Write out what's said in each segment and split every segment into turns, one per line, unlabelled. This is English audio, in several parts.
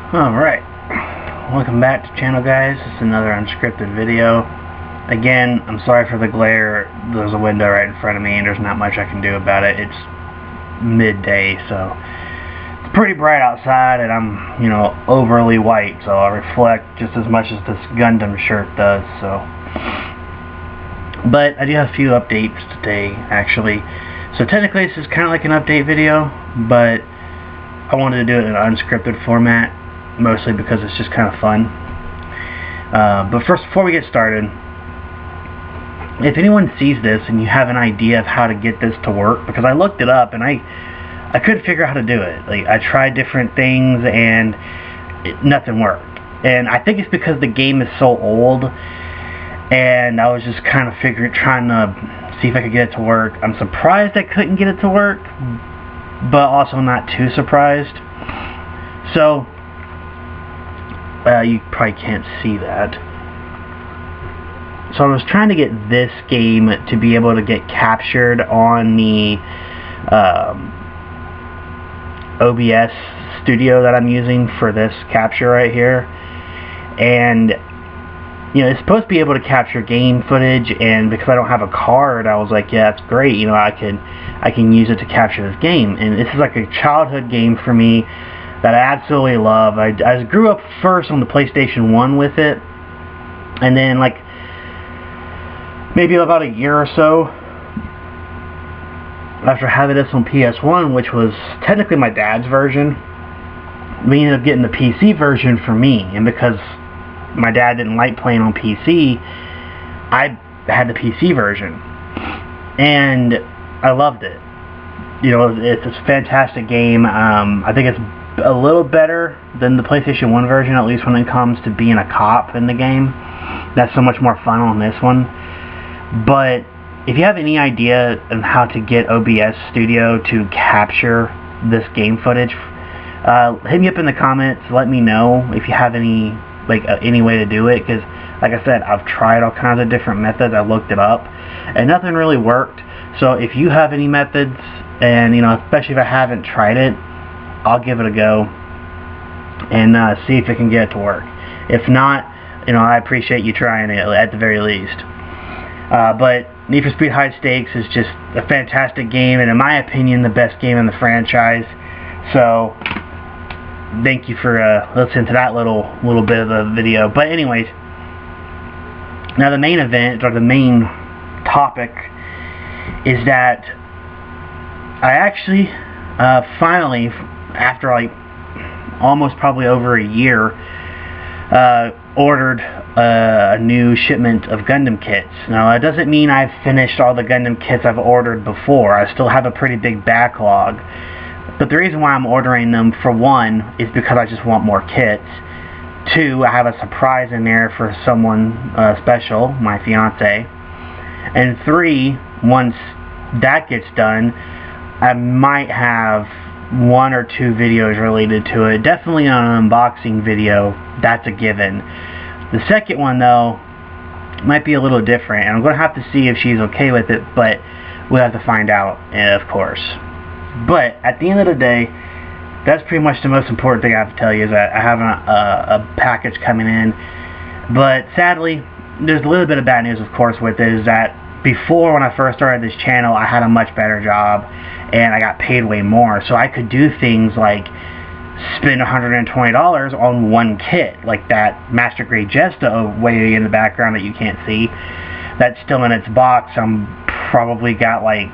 Alright, welcome back to the channel, guys. This is another unscripted video. Again, I'm sorry for the glare. There's a window right in front of me and there's not much I can do about it. It's midday, so it's pretty bright outside and I'm, overly white, so I reflect just as much as this Gundam shirt does, so. But I do have a few updates today, actually. So technically this is kind of like an update video, but I wanted to do it in an unscripted format, mostly because it's just kind of fun. But first, before we get started, if anyone sees this and you have an idea of how to get this to work, because I looked it up and I couldn't figure out how to do it. Like, I tried different things and nothing worked. And I think it's because the game is so old, and I was just kind of trying to see if I could get it to work. I'm surprised I couldn't get it to work, but also not too surprised. So you probably can't see that. So I was trying to get this game to be able to get captured on the OBS studio that I'm using for this capture right here. And it's supposed to be able to capture game footage, and because I don't have a card, I was like, yeah, that's great. I can use it to capture this game. And this is like a childhood game for me that I absolutely love. I grew up first on the PlayStation 1 with it, and then like maybe about a year or so after having this on PS1, which was technically my dad's version, we ended up getting the PC version for me. And because my dad didn't like playing on PC, I had the PC version, and I loved it. It's a fantastic game. I think it's a little better than the PlayStation 1 version, at least when it comes to being a cop in the game. That's so much more fun on this one. But if you have any idea on how to get OBS Studio to capture this game footage, hit me up in the comments. Let me know if you have any way to do it, because like I said, I've tried all kinds of different methods. I looked it up and nothing really worked. So if you have any methods, and especially if I haven't tried it, I'll give it a go and see if I can get it to work. If not, I appreciate you trying it at the very least. But Need for Speed High Stakes is just a fantastic game, and in my opinion, the best game in the franchise. So thank you for listening to that little bit of the video. But anyways, now the main event, or the main topic, is that I actually finally, after like almost probably over a year, ordered a new shipment of Gundam kits. Now, that doesn't mean I've finished all the Gundam kits I've ordered before. I still have a pretty big backlog. But the reason why I'm ordering them, for one, is because I just want more kits. Two, I have a surprise in there for someone special, my fiance. And three, once that gets done, I might have one or two videos related to it. Definitely an unboxing video, that's a given. The second one, though, might be a little different, and I'm going to have to see if she's okay with it, but we'll have to find out, of course. But at the end of the day, that's pretty much the most important thing I have to tell you, is that I have a package coming in. But sadly, there's a little bit of bad news, of course, with it, is that before, when I first started this channel, I had a much better job and I got paid way more, so I could do things like spend $120 on one kit, like that Master Grade Jesta way in the background that you can't see. That's still in its box. I'm probably got like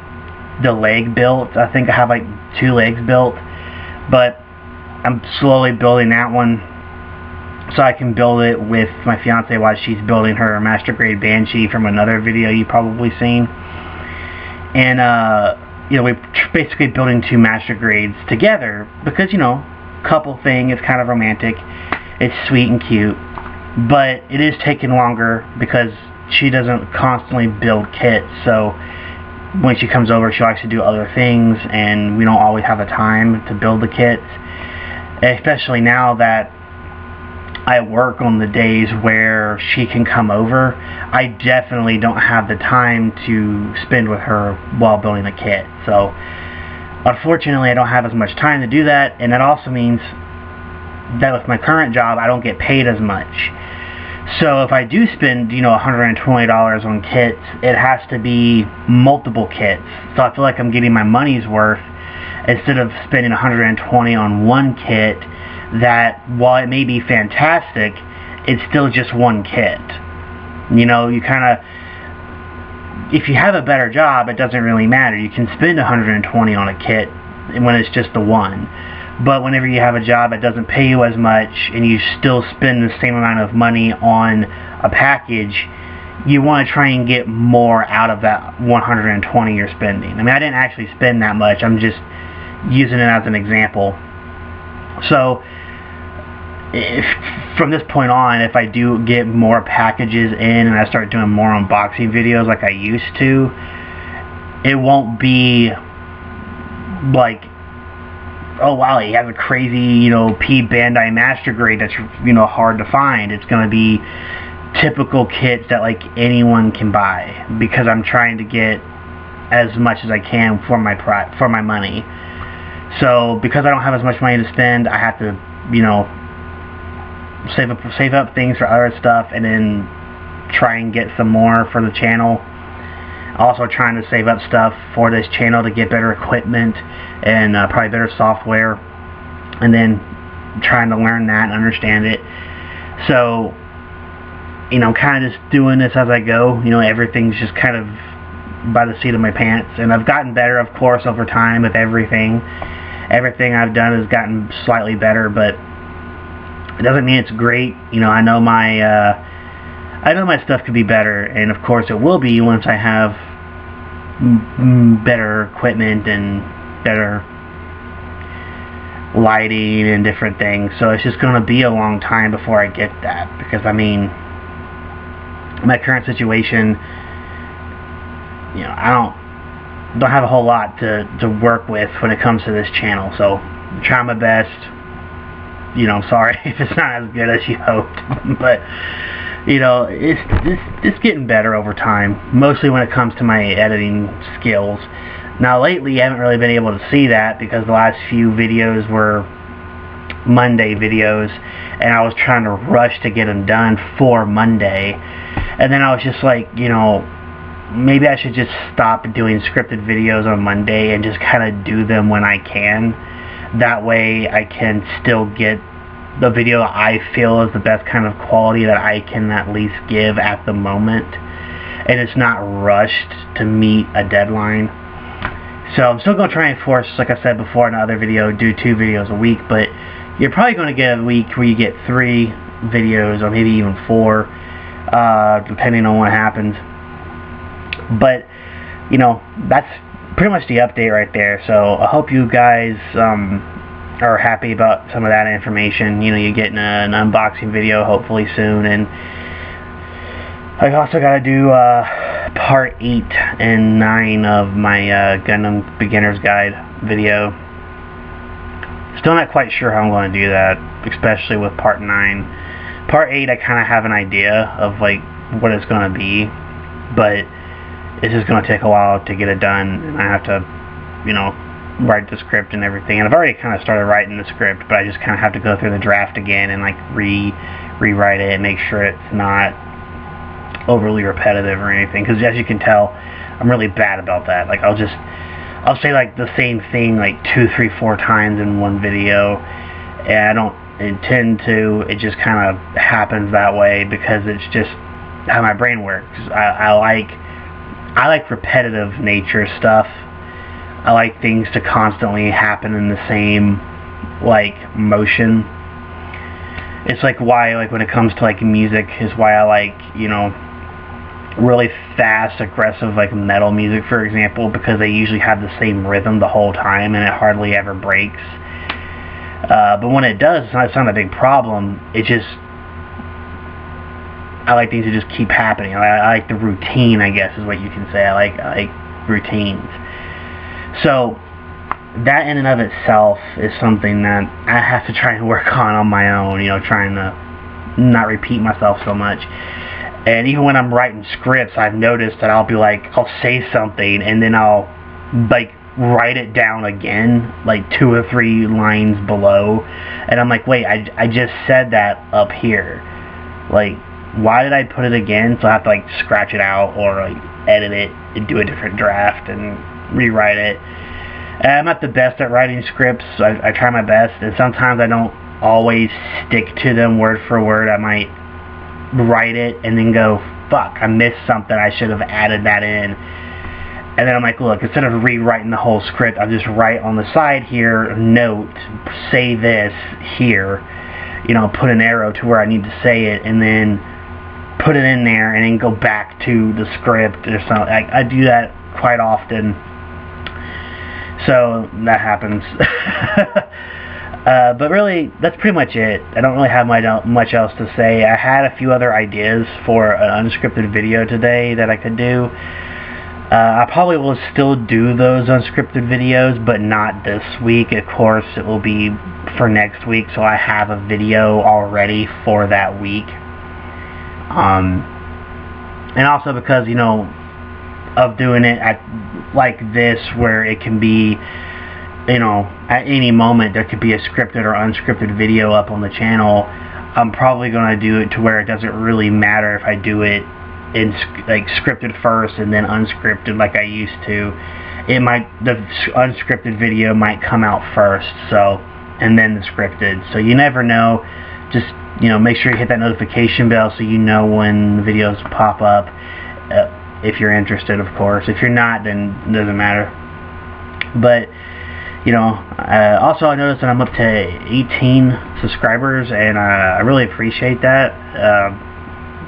the leg built. I think I have like 2 legs built, but I'm slowly building that one so I can build it with my fiance while she's building her Master Grade Banshee from another video you've probably seen. And we're basically building 2 Master Grades together because, couple thing, it's kind of romantic, it's sweet and cute, but it is taking longer because she doesn't constantly build kits. So when she comes over, she'll actually do other things, and we don't always have the time to build the kits, especially now that I work on the days where she can come over. I definitely don't have the time to spend with her while building the kit. So unfortunately, I don't have as much time to do that, and that also means that with my current job, I don't get paid as much. So if I do spend, $120 on kits, it has to be multiple kits. So I feel like I'm getting my money's worth instead of spending $120 on one kit that, while it may be fantastic, it's still just one kit. You kind of, if you have a better job, it doesn't really matter. You can spend $120 on a kit when it's just the one. But whenever you have a job that doesn't pay you as much and you still spend the same amount of money on a package, you want to try and get more out of that $120 you're spending. I mean, I didn't actually spend that much. I'm just using it as an example. So from this point on, if I do get more packages in and I start doing more unboxing videos like I used to, it won't be like, oh wow, he has a crazy, P Bandai Master Grade that's, hard to find. It's going to be typical kits that like anyone can buy, because I'm trying to get as much as I can for my money. So because I don't have as much money to spend, I have to, save up things for other stuff, and then try and get some more for the channel. Also trying to save up stuff for this channel to get better equipment and probably better software, and then trying to learn that and understand it. So, kind of just doing this as I go. Everything's just kind of by the seat of my pants, and I've gotten better, of course, over time with everything. Everything I've done has gotten slightly better, but it doesn't mean it's great. I know my stuff could be better, and of course it will be once I have better equipment and better lighting and different things. So it's just going to be a long time before I get that, because I mean, my current situation, I don't have a whole lot to work with when it comes to this channel. So I'm trying my best. Sorry if it's not as good as you hoped, but it's getting better over time, mostly when it comes to my editing skills. Now lately, I haven't really been able to see that, because the last few videos were Monday videos, and I was trying to rush to get them done for Monday, and then I was just like, maybe I should just stop doing scripted videos on Monday and just kind of do them when I can. That way I can still get the video I feel is the best kind of quality that I can at least give at the moment, and it's not rushed to meet a deadline. So I'm still going to try and force, like I said before in another video, do 2 videos a week, but you're probably going to get a week where you get 3 videos, or maybe even 4, depending on what happens. But that's pretty much the update right there. So I hope you guys are happy about some of that information. You're getting an unboxing video hopefully soon, and I've also got to do part 8 and 9 of my Gundam Beginner's Guide video. Still not quite sure how I'm going to do that, especially with part 9. Part 8, I kind of have an idea of like what it's going to be, but it's just going to take a while to get it done, and I have to, write the script and everything. And I've already kind of started writing the script, but I just kind of have to go through the draft again and like rewrite it and make sure it's not overly repetitive or anything. Because as you can tell, I'm really bad about that. Like I'll say like the same thing like 2, 3, 4 times in one video, and I don't intend to. It just kind of happens that way because it's just how my brain works. I like repetitive nature stuff. I like things to constantly happen in the same like motion. It's like why, like when it comes to like music, is why I like, really fast, aggressive like metal music, for example, because they usually have the same rhythm the whole time and it hardly ever breaks. But when it does, it's not a big problem. It just, I like things to just keep happening. I like the routine, I guess is what you can say. I like routines. So that in and of itself is something that I have to try and work on my own, trying to not repeat myself so much. And even when I'm writing scripts, I've noticed that I'll be like, I'll say something and then I'll like write it down again, like 2 or 3 lines below, and I'm like, wait, I just said that up here. Like, why did I put it again? So I have to like scratch it out or like edit it and do a different draft and rewrite it. And I'm not the best at writing scripts. I try my best, and sometimes I don't always stick to them word for word. I might write it and then go, fuck, I missed something, I should have added that in. And then I'm like, look, instead of rewriting the whole script, I'll just write on the side here, note, say this here, you know, put an arrow to where I need to say it, and then put it in there, and then go back to the script or something. I do that quite often, so that happens. But really, that's pretty much it. I don't really have much else to say. I had a few other ideas for an unscripted video today that I could do. I probably will still do those unscripted videos, but not this week. Of course, it will be for next week, so I have a video already for that week. And also because, you know, of doing it at like this, where it can be, you know, at any moment there could be a scripted or unscripted video up on the channel. I'm probably going to do it to where it doesn't really matter if I do it in like scripted first and then unscripted like I used to. The unscripted video might come out first, so, and then the scripted. So you never know. Just, you know, make sure you hit that notification bell so you know when videos pop up. If you're interested, of course. If you're not, then it doesn't matter. But, you know, also I noticed that I'm up to 18 subscribers, and I really appreciate that.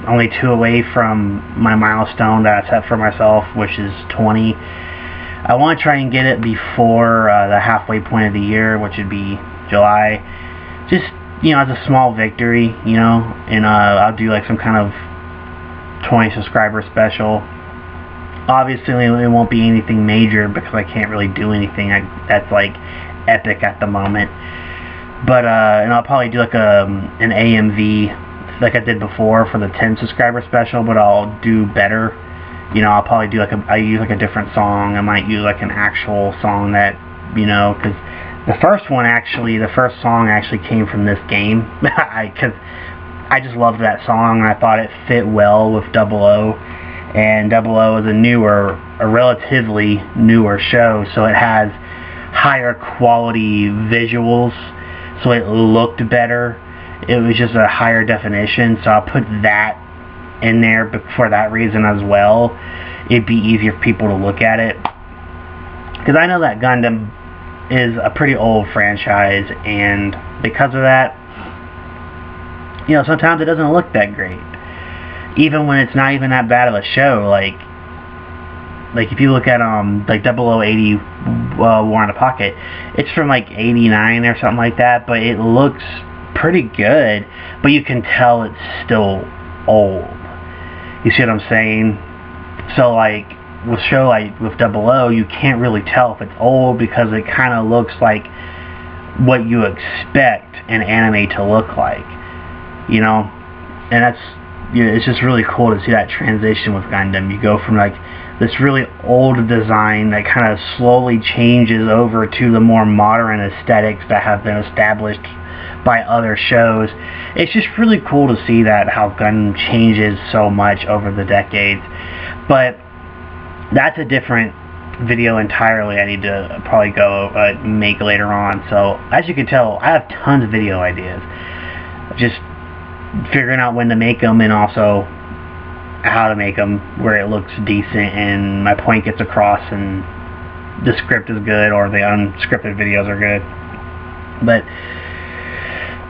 Only 2 away from my milestone that I set for myself, which is 20. I want to try and get it before the halfway point of the year, which would be July. Just, you know, as a small victory, you know, and I'll do like some kind of 20 subscriber special. Obviously, it won't be anything major because I can't really do anything that's like epic at the moment. But and I'll probably do like an AMV like I did before for the 10 subscriber special, but I'll do better. You know, I'll probably do like I use like a different song. I might use like an actual song that, you know, because the first song actually came from this game. Because I just loved that song, and I thought it fit well with 00. And 00 is a relatively newer show, so it has higher quality visuals, so it looked better. It was just a higher definition, so I'll put that in there for that reason as well. It'd be easier for people to look at it, because I know that Gundam is a pretty old franchise, and because of that, you know, sometimes it doesn't look that great, even when it's not even that bad of a show. Like if you look at like 0080 War in a Pocket, it's from like 89 or something like that, but it looks pretty good, but you can tell it's still old. You see what I'm saying? So like with show like with 00, you can't really tell if it's old because it kind of looks like what you expect an anime to look like, you know. And that's, you know, it's just really cool to see that transition with Gundam. You go from like this really old design that kind of slowly changes over to the more modern aesthetics that have been established by other shows. It's just really cool to see that, how Gundam changes so much over the decades. But that's a different video entirely. I need to probably go make later on. So as you can tell, I have tons of video ideas. Just figuring out when to make them, and also how to make them where it looks decent and my point gets across and the script is good, or the unscripted videos are good. But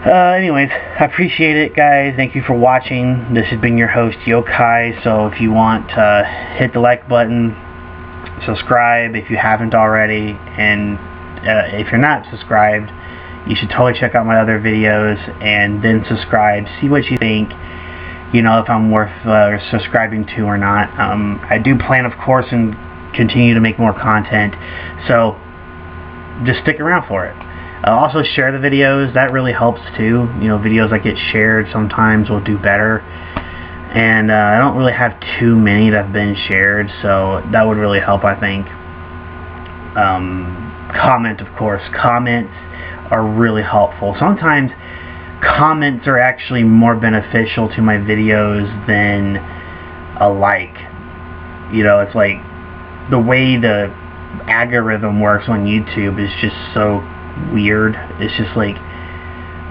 anyways, I appreciate it, guys. Thank you for watching. This has been your host, Yokai. So if you want to hit the like button, subscribe if you haven't already, and if you're not subscribed, you should totally check out my other videos and then subscribe. See what you think, you know, if I'm worth subscribing to or not. I do plan, of course, and continue to make more content, so just stick around for it. Also share the videos. That really helps too. You know, videos that get shared sometimes will do better. And I don't really have too many that have been shared, so that would really help, I think. Comment, of course. Comments are really helpful. Sometimes comments are actually more beneficial to my videos than a like. You know, it's like the way the algorithm works on YouTube is just so weird. It's just like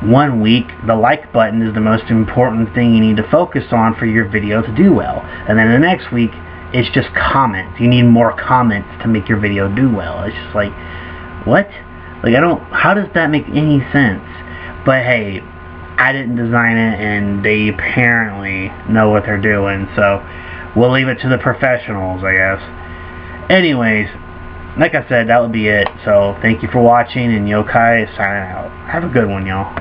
1 week the like button is the most important thing you need to focus on for your video to do well, and then the next week it's just comments. You need more comments to make your video do well. It's just like, what? Like, how does that make any sense? But hey, I didn't design it, and they apparently know what they're doing, so we'll leave it to the professionals, I guess. Anyways, like I said, that would be it. So thank you for watching, and Yokai is signing out. Have a good one, y'all.